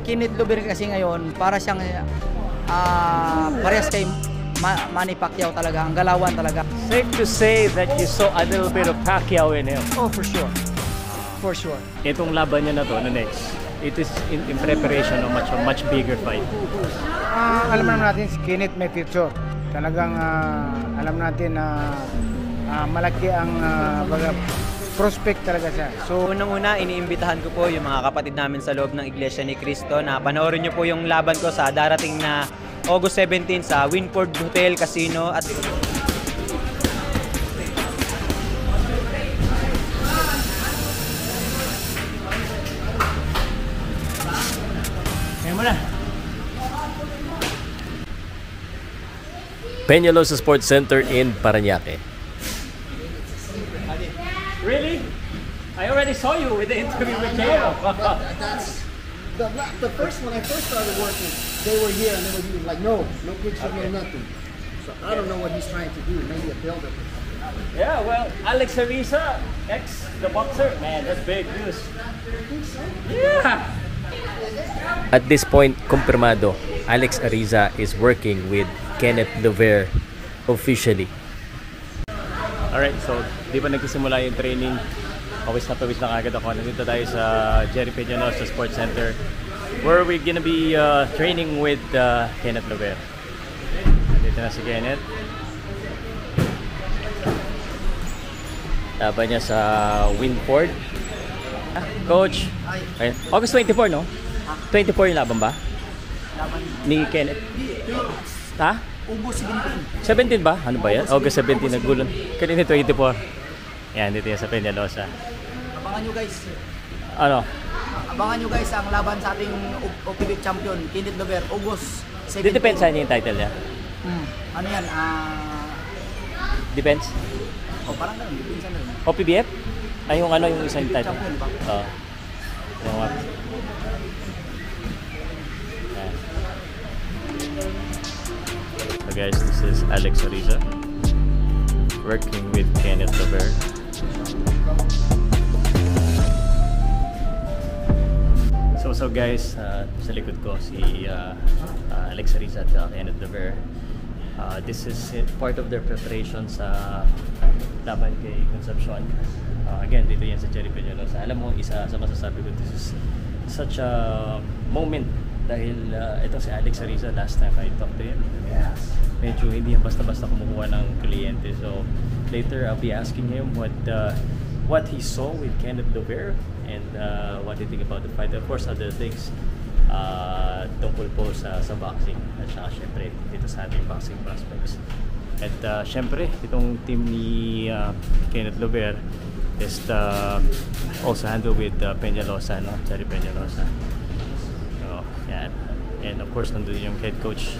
Kenneth Lover kasi ngayon, para siyang parehas kay Manny Pacquiao talaga, ang galawan talaga. Safe to say that you saw a little bit of Pacquiao in him. Oh, for sure. For sure. Itong laban niya na to, na next, it is in preparation of a much bigger fight. Alam naman natin si Kenneth may future. Talagang alam natin na malaki ang prospect talaga siya. So unang-una, iniimbitahan ko po yung mga kapatid namin sa loob ng Iglesia ni Cristo na panoorin niyo po yung laban ko sa darating na August 17 sa Winford Hotel Casino at Peñalosa Sports Center in Parañaque. Really? I already saw you with the interview with J.O. That's the first, when I first started working, they were here and they were like, no picture, no nothing. So I don't know what he's trying to do, maybe a build-up or something. Yeah, well, Alex Ariza, the boxer, man, that's big news. Yeah! At this point, kumpirmado, Alex Ariza is working with Kenneth Lover officially. Alright, so di ba nagsisimula yung training? Pawis na agad ako. Nandito tayo sa Jerry Peñalosa Sports Center where we're gonna be training with Kenneth Lover. Nandito na si Kenneth. Laban niya sa Winford. Coach, okay. August 24, no? 24 yung laban ba? Ni Kenneth? Ha? August 17. 17 ba? Ano ba yan? August 17 nagulon. Kanina 24. Yan, dito yan sa Peñalosa. Abangan nyo guys. Ano? Abangan nyo guys ang laban sa ating OPB champion, Kenneth Lover, August 17. Depends sa niya yung title niya. Ano yan? Depends? Oh, parang ganun. Depends na rin. OPBF? Ay, yung ano, yung isang title. Champion ba? Oo. Yung what? Yan. So guys, this is Alex Ariza working with Kenneth Lover. So guys, sa likod ko si Alex Ariza at Kenneth Lover. This is part of their preparation sa laban kay Concepcion. Again, dito yan sa Jerry Peñalosa. Alam mo, isa sa masasabi ko, this is such a moment dahil ito si Alex Ariza, last time I talked to him, medyo hindi yan basta-basta kumukuha ng kliyente. So later I'll be asking him what he saw with Kenneth Lover and what he think about the fight. Of course, other things tungkol po sa boxing at saka syempre dito sa ating boxing prospects. At syempre itong team ni Kenneth Lover is also handled with Peñalosa, no? Jerry Peñalosa. So yan. And of course nandun yung head coach.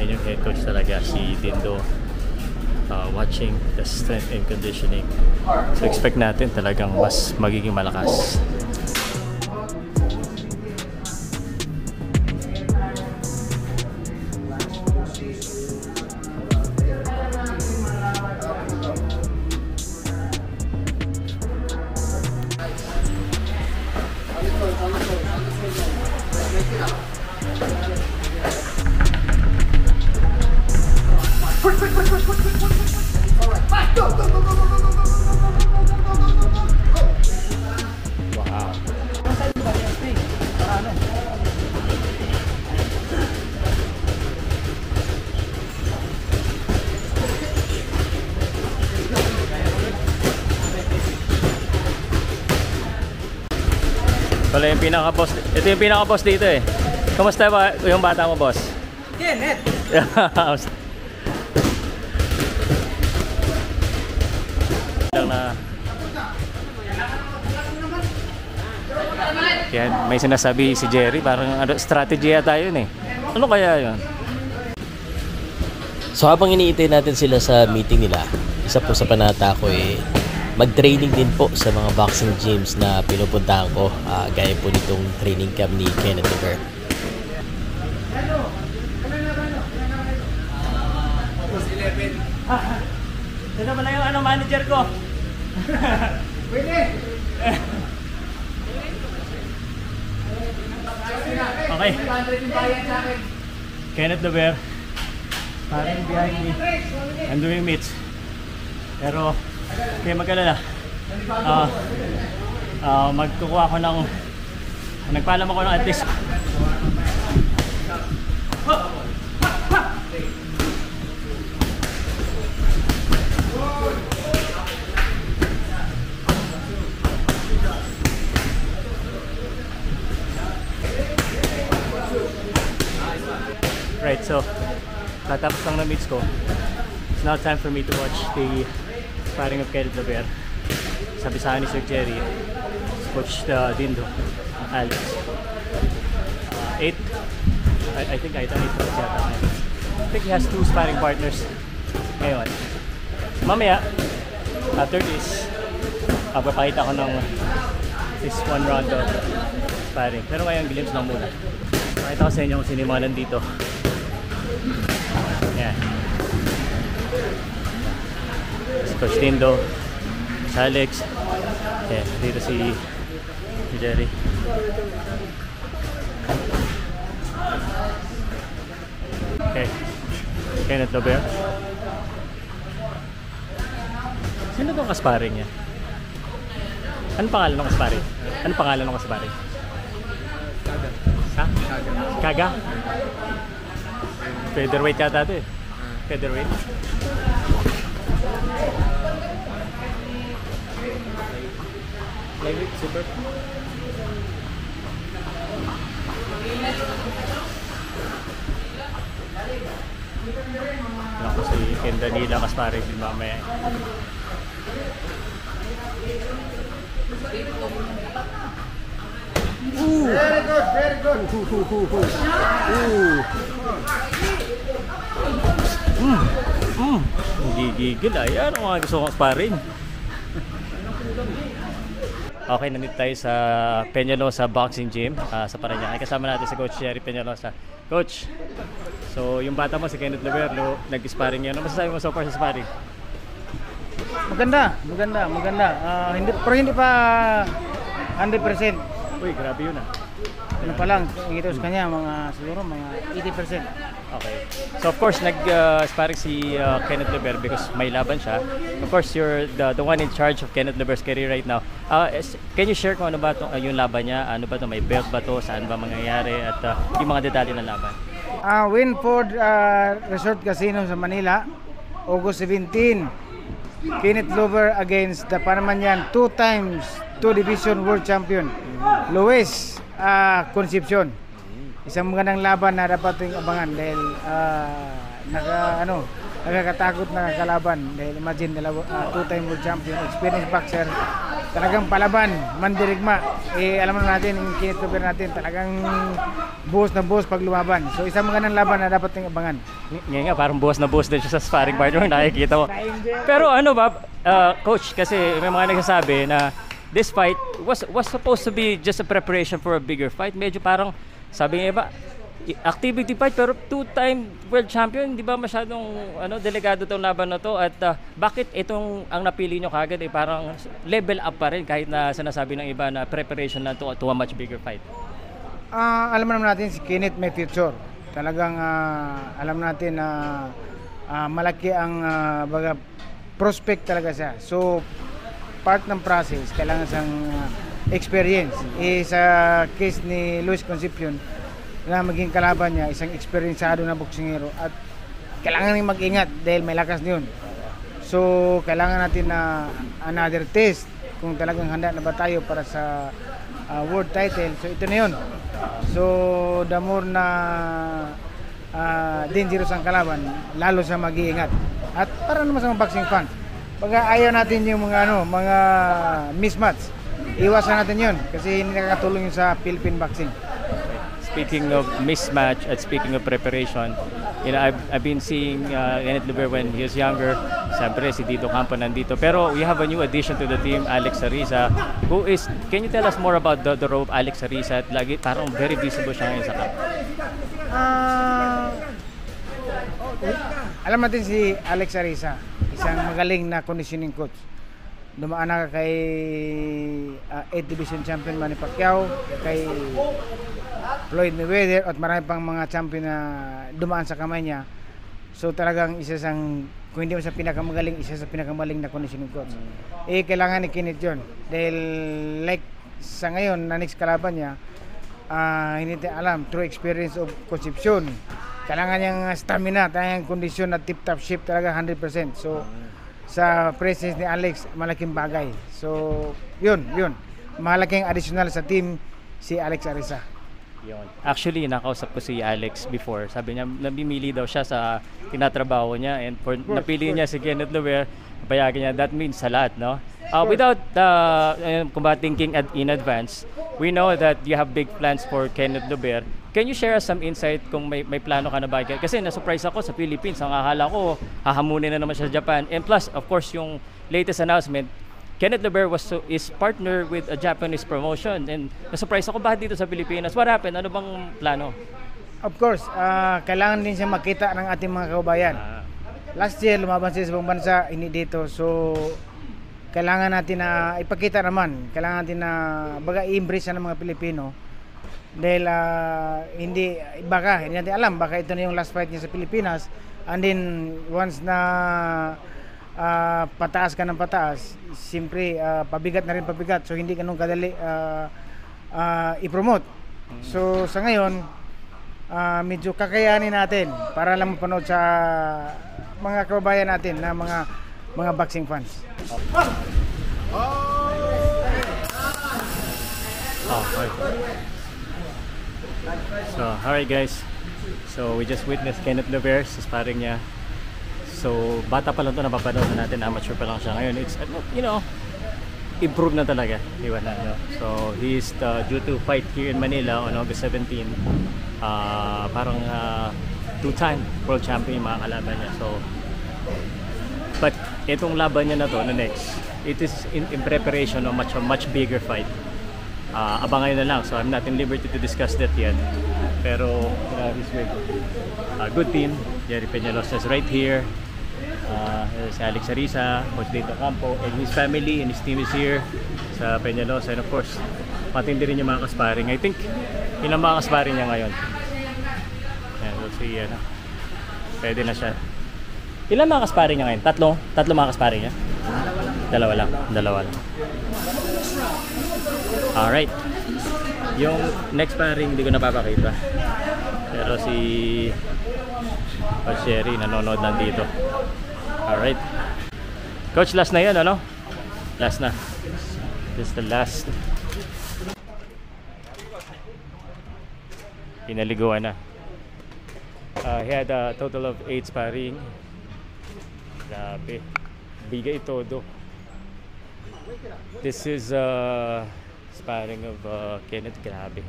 Yan yung head coach talaga, si Dindo, watching the strength and conditioning. So expect natin talagang mas magiging malakas. Wala yung pinaka-boss. Ito yung pinaka-boss dito eh. Kumusta ba yung bata mo, boss? Kenneth! Lang na. Yan, may sinasabi si Jerry, parang strategy yata yun eh. Ano kaya yun? So habang iniintay natin sila sa meeting nila, isa po sa panata ko mag-training din po sa mga boxing gyms na pinupuntahan ko, gaya po nitong training camp ni Kenneth Lover. Ito pala yung manager ko. Pwede! Okay. Kenneth Dover. Parang behind me. I'm doing meets. Pero, kaya mag-alala. Magkukuha ako ng nagpaalam ako ng at least right, so tatapos lang na meets ko. It's now time for me to watch the sparring of Kenneth Dover. Sabi sa akin ni Sir Jerry, Coach Dindo, Alex. 8. I think I 8 rounds yata. I think he has 2 sparring partners ngayon. Mamaya, after this, papakita ko ng this 1 round of sparring. Pero ngayon, glimpse lang muna. Pakita ko sa inyo kung sino yung mga nandito. Yan. Si Coach Dindo, si Alex. Yan, dito si Jerry. Okay. Kenneth Dover. Sino itong kasparing niya? Anong pangalan ng kasparing? Anong pangalan ng kasparing? Ha? Kaga? Featherweight yata ito eh. Featherweight. Lightweight, super. Ako si Ken Danila kasparing din mamaya. Very good, very good. Gigigil ay. Ano mga gusto kong sparring? Okay, nandito tayo sa Peñalosa Boxing Gym sa Parañaque. Kasama natin si Coach Jerry Peñalosa. Coach, so yung bata mo si Kenneth Dover, nag-sparring yan. Ano masasabi mo so far sa sparring? Maganda. Pero hindi pa 100%. Uy, grabe yun ah. Ano pa lang, ito sa kanya, siguro mga 80%. Okay. So of course, nag-sparring si Kenneth Dover because may laban siya. Of course, you're the one in charge of Kenneth Dover's career right now. Can you share kung ano ba yung laban niya? Ano ba ito? May belt ba ito? Saan ba mangyayari? At yung mga detalye ng laban? Winford Resort Casino sa Manila, August 17. Kenneth Dover against the Panamanian 2 times 2 division world champion, Luis Concepcion. Isang magandang laban na dapat yung abangan dahil nakakatakot na kalaban dahil imagine 2-time world champion, experienced boxer, talagang palaban, mandirigma. Alam natin yung Kenneth Dover natin talagang buhos na buhos pag lumaban. So isang magandang laban na dapat yung abangan. Ngayon nga parang buhos na buhos din siya sa sparring partner, nakikita mo. Pero ano ba, Coach, kasi may mga nagsasabi na this fight was supposed to be just a preparation for a bigger fight. Medyo parang sabi nga ba, activity fight pero 2-time world champion, di ba masyadong delikado tong laban na to? At bakit itong ang napili nyo kagad parang level up pa rin kahit na sinasabi ng iba na preparation na to a much bigger fight? Alam naman natin si Kenneth may future. Talagang alam natin na malaki ang prospect talaga siya. So part ng process, kailangan siyang experience. Sa case ni Luis Concepcion, na maging kalaban niya, isang eksperyensado na boksingero at kailangan nang mag-ingat dahil may lakas niyon. So, kailangan natin na another test kung talagang handa na ba tayo para sa world title. So, ito na yun. So, the more na dangerous ang kalaban, lalo siya mag-iingat. At para naman sa mga boxing fan, pag ayaw natin yung mga mismatch, iwasan natin yun kasi hindi nakakatulong yun sa Philippine boxing. Speaking of mismatch at speaking of preparation, I've been seeing Kenneth Dover when he was younger. Siyempre si Dito Campo nandito. Pero we have a new addition to the team, Alex Ariza, who is, can you tell us more about the role of Alex Ariza? At lagi parang very visible siya ngayon sa camp. Alam natin si Alex Ariza, isang magaling na conditioning coach. Dumaan na kay 8th Division Champion Manny Pacquiao, kay Floyd Mayweather at marami pang mga champion na dumaan sa kamay niya. So talagang isa sang, kung hindi mo sa pinakamagaling, isa sa pinakamagaling na conditioning coach. Kailangan ni Kenneth yun. Dahil like sa ngayon, na next kalaban niya, hindi natin alam, through experience of conception. Kailangan niyang stamina, tayang kondisyon na tip-top shape talaga 100%. So sa presence ni Alex, malaking bagay. So yun. Malaking additional sa team si Alex Ariza. Yun. Actually, nakausap ko si Alex before. Sabi niya, namimili daw siya sa tinatrabaho niya, and for napili niya si Kenneth Lover, payagan niya, that means a lot, no? Without thinking in advance, we know that you have big plans for Kenneth Lover. Can you share us some insight kung may plano ka na ba? Kasi na-surprise ako sa Philippines. Ang akala ko, hahamunin na naman siya sa Japan. And plus, of course, yung latest announcement, Kenneth Lover is partner with a Japanese promotion, and na-surprise ako bakit dito sa Pilipinas. What happened? Ano bang plano? Of course, kailangan din siya makita ng ating mga kababayan. Last year, lumaban siya sa ibang bansa, hindi dito. So, kailangan natin na ipakita naman. Kailangan natin na i-embrace ng mga Pilipino. Dahil hindi natin alam, baka ito na yung last fight niya sa Pilipinas. And then, once na pataas ka ng pataas, siyempre pabigat na rin pabigat, so hindi ganun kadali i-promote. So sa ngayon, medyo kakayanin natin para lang mapanood sa mga kababayan natin na mga boxing fans. So, alright guys. So, we just witnessed Kenneth Lover sa sparring niya. So, bata pa lang ito, napapanood na natin, amateur pa lang siya ngayon. It's, improve na talaga. Diba na, no? So, he's due to fight here in Manila on August 17. Parang two-time world champion yung mga kalaban niya. So, but itong laban niya na to, na next, it is in preparation of much bigger fight. Abangan na lang. So, I'm not in liberty to discuss that yet. Pero, he's with a good team. Jerry Peñalosa is right here. Si Alex Ariza, Coach Dito Campo, and his family and his team is here sa Peñalosa, and of course matindi rin yung mga kasparing. I think yun ang mga kasparing niya ngayon. Ayan, we'll see, pwede na siya. Ilan mga kasparing niya ngayon? Tatlo mga kasparing niya? Dalawa lang. Alright, yung next sparring hindi ko napapakita, pero si Coach Sherry nanonood nandito. Alright. Coach, last na yun, ano? Last na. This is the last. Pinaliguan na. He had a total of 8 sparring. Grabe. Bigay todo. This is sparring of Kenneth. Grabe.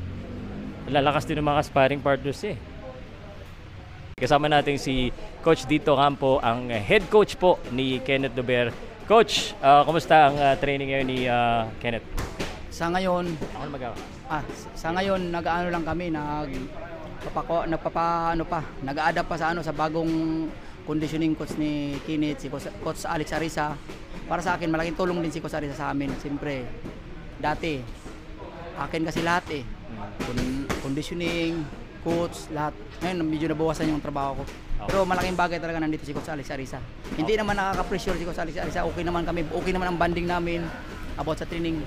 Lalakas din ng mga sparring partners eh. Kasama natin si Coach Dito Campo, ang head coach po ni Kenneth Lover. Coach, kumusta ang training ngayon ni Kenneth? Sa ngayon, Ako nag-aano lang kami, nag-a-adapt pa sa bagong conditioning coach ni Kenneth, si Coach Alex Ariza. Para sa akin, malaking tulong din si Coach Ariza sa amin. Siyempre, dati, akin kasi lahat eh. Conditioning, coach, lahat. Ngayon, medyo nabawasan yung trabaho ko. Pero malaking bagay talaga nandito si Coach Alex Ariza. Hindi naman nakaka-pressure si Coach Alex Ariza. Okay naman kami. Okay naman ang banding namin about sa training.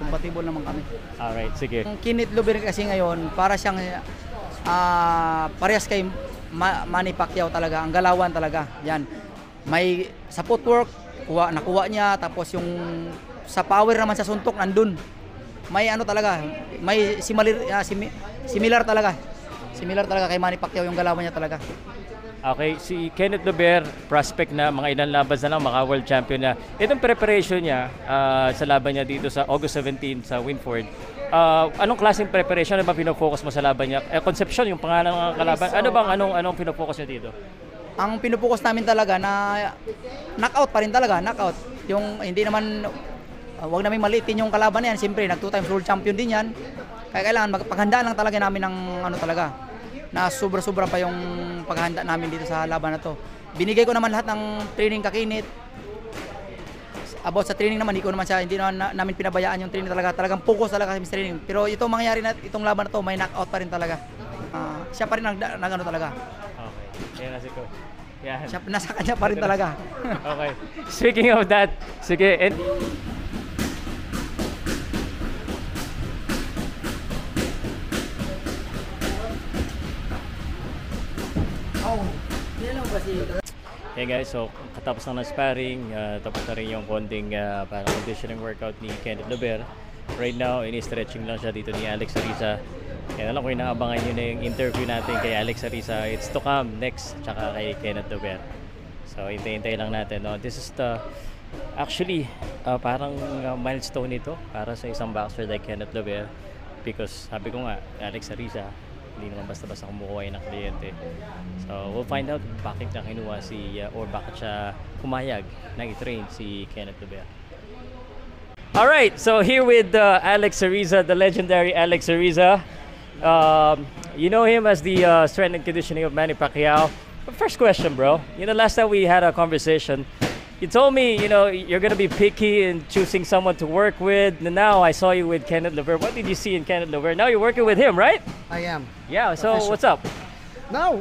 Compatible naman kami. Alright, sige. Ang Kenneth Lover kasi ngayon, para siyang parehas kay Manny Pacquiao talaga. Ang galawan talaga. Yan. May sa footwork, nakuha niya. Tapos yung sa power naman sa suntok, nandun. May talaga. May similar talaga. Similar talaga kay Manny Pacquiao yung galawan niya talaga. Okay, si Kenneth Lover, prospect na, mga ilang laban na lang, maka-world champion na. Itong preparation niya sa laban niya dito sa August 17 sa Winford, anong klaseng preparation na ba pinofocus mo sa laban niya? Concepcion, yung pangalan ng kalaban. Ano bang anong pinofocus niya dito? Ang pinofocus namin talaga na knockout pa rin talaga, knockout. Yung hindi naman, wag namin maliitin yung kalaban niyan. Siyempre, nag-2-time world champion din yan. Kaya kailangan magpaghandaan lang talaga namin ng talaga, na sobra-sobra pa yung paghahanda namin dito sa laban na to. Binigay ko naman lahat ng training kakinit. About sa training naman, hindi naman namin pinabayaan yung training talaga. Talagang focus talaga kami sa training. Pero itong mangyayari na itong laban na to, may knockout pa rin talaga. Siya pa rin nagano talaga. Okay. Yan na si Coach. Yan. Siya, nasa kanya pa rin talaga. Okay. Speaking of that, sige. And hey guys, so katapos na ng sparring, tapos na rin yung konting parang conditioning workout ni Kenneth Lover. Right now, ini-stretching lang siya dito ni Alex Ariza. Kaya alam ko, inaabangan nyo na yung interview natin kay Alex Ariza. It's to come next, tsaka kay Kenneth Lover. So, hintay-hintay lang natin. No? This is the, actually, parang milestone ito para sa isang boxer like Kenneth Lover. Because sabi ko nga, Alex Ariza, hindi naman basta-basta kumukuha ng kliyente. So, we'll find out bakit na kinuha or bakit siya pumayag na i-train si Kenneth Lover. Alright, so here with Alex Ariza, the legendary Alex Ariza. You know him as the strength and conditioning of Manny Pacquiao. But first question, bro. You know, last time we had a conversation, you told me, you know, you're going to be picky in choosing someone to work with. And now I saw you with Kenneth Lover. What did you see in Kenneth Lover? Now you're working with him, right? I am. Yeah, so Official. what's up? No,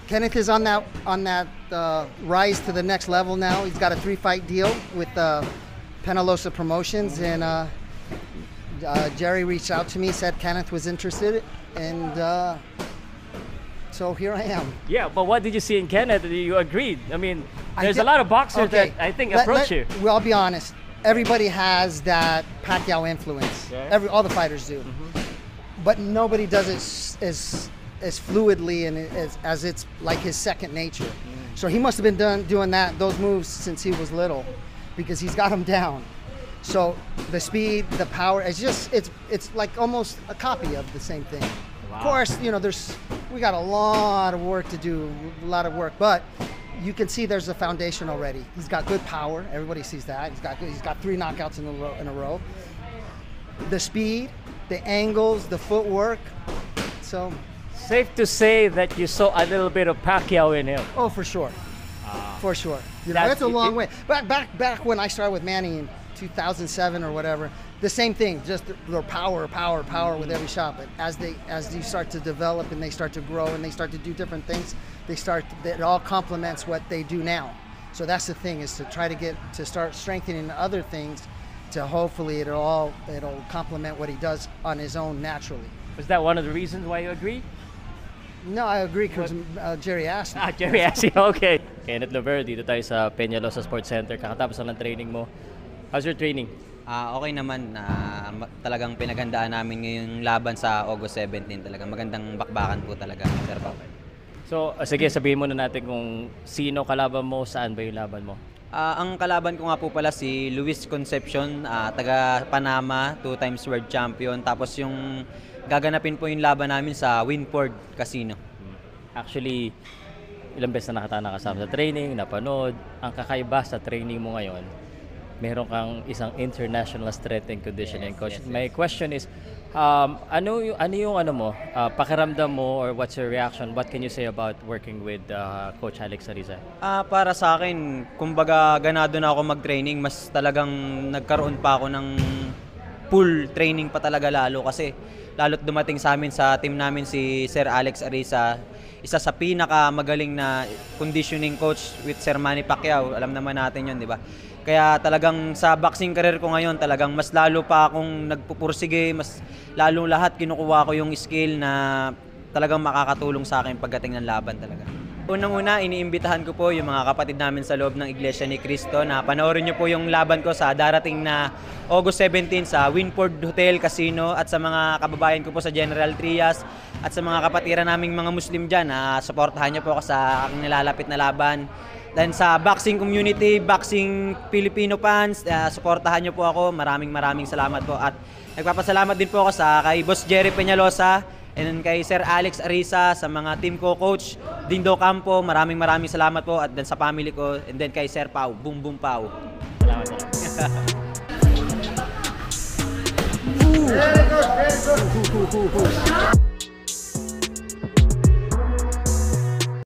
Kenneth is on that rise to the next level now. He's got a 3-fight deal with Penalosa Promotions, and Jerry reached out to me, said Kenneth was interested, and so here I am. Yeah, but what did you see in Kenneth that you agreed? I mean, there's a lot of boxers that I think approach you. Well, I'll be honest. Everybody has that Pacquiao influence. Yeah. All the fighters do, but nobody does it as fluidly and as it's like his second nature. So he must have been doing those moves since he was little, because he's got them down. So the speed, the power, it's like almost a copy of the same thing. Wow. Of course, you know, we got a lot of work to do, but you can see there's a foundation already. He's got good power. Everybody sees that. He's got 3 knockouts in a row. The speed, the angles, the footwork. So Safe to say that you saw a little bit of Pacquiao in him. oh, for sure. For sure. You know, that's a long way. Back when I started with Manny in 2007 or whatever, the same thing, just their power with every shot. But as you start to develop and they start to grow and they start to do different things, it all complements what they do now. So that's the thing, is to try to start strengthening other things, to hopefully it'll complement what he does on his own naturally. Was that one of the reasons why you agreed? No, I agree, because Jerry asked me. Jerry asked you, okay. Kenneth Lover, dito tayo sa Peñalosa Sports Center. Kakatapos lang ng training mo. How's your training? Okay naman. Talagang pinaghandaan namin ngayong laban sa August 17 talaga. Magandang bakbakan po talaga, Sir Papa. So, sige, sabihin muna natin kung sino kalaban mo, saan ba yung laban mo? Ang kalaban ko nga po pala si Luis Concepcion, taga Panama, 2 times world champion. Tapos yung gaganapin po yung laban namin sa Winford Casino. Actually, ilang beses na nakasama sa training, napanood. Ang kakaiba sa training mo ngayon, meron kang isang international strength and conditioning coach. Yes. My question is, ano yung pakiramdam mo, or what's your reaction? What can you say about working with Coach Alex Ariza? Para sa akin, kumbaga ganado na ako mag-training, mas talagang nagkaroon pa ako ng full training pa talaga lalo, kasi lalo't dumating sa amin sa team namin si Sir Alex Ariza, isa sa pinakamagaling na conditioning coach with Sir Manny Pacquiao. Alam naman natin yun, di ba? Kaya talagang sa boxing career ko ngayon, talagang mas lalo pa akong nagpupursige, mas lalong lahat kinukuha ko yung skill na talagang makakatulong sa akin pagdating ng laban talaga. Unang-una, iniimbitahan ko po yung mga kapatid namin sa loob ng Iglesia ni Cristo na panoorin nyo po yung laban ko sa darating na August 17 sa Winford Hotel Casino, at sa mga kababayan ko po sa General Trias at sa mga kapatiran naming mga Muslim dyan, supportahan nyo po ako sa aking nilalapit na laban. Then sa boxing community, boxing Filipino fans, supportahan nyo po ako. Maraming salamat po, at nagpapasalamat din po ako kay Boss Jerry Peñalosa, and then kay Sir Alex Ariza, sa mga team ko, Coach Dindo Campo, maraming salamat po, at then sa family ko, and then kay Sir Pau, Boom Boom Pau. Salamat. Very good.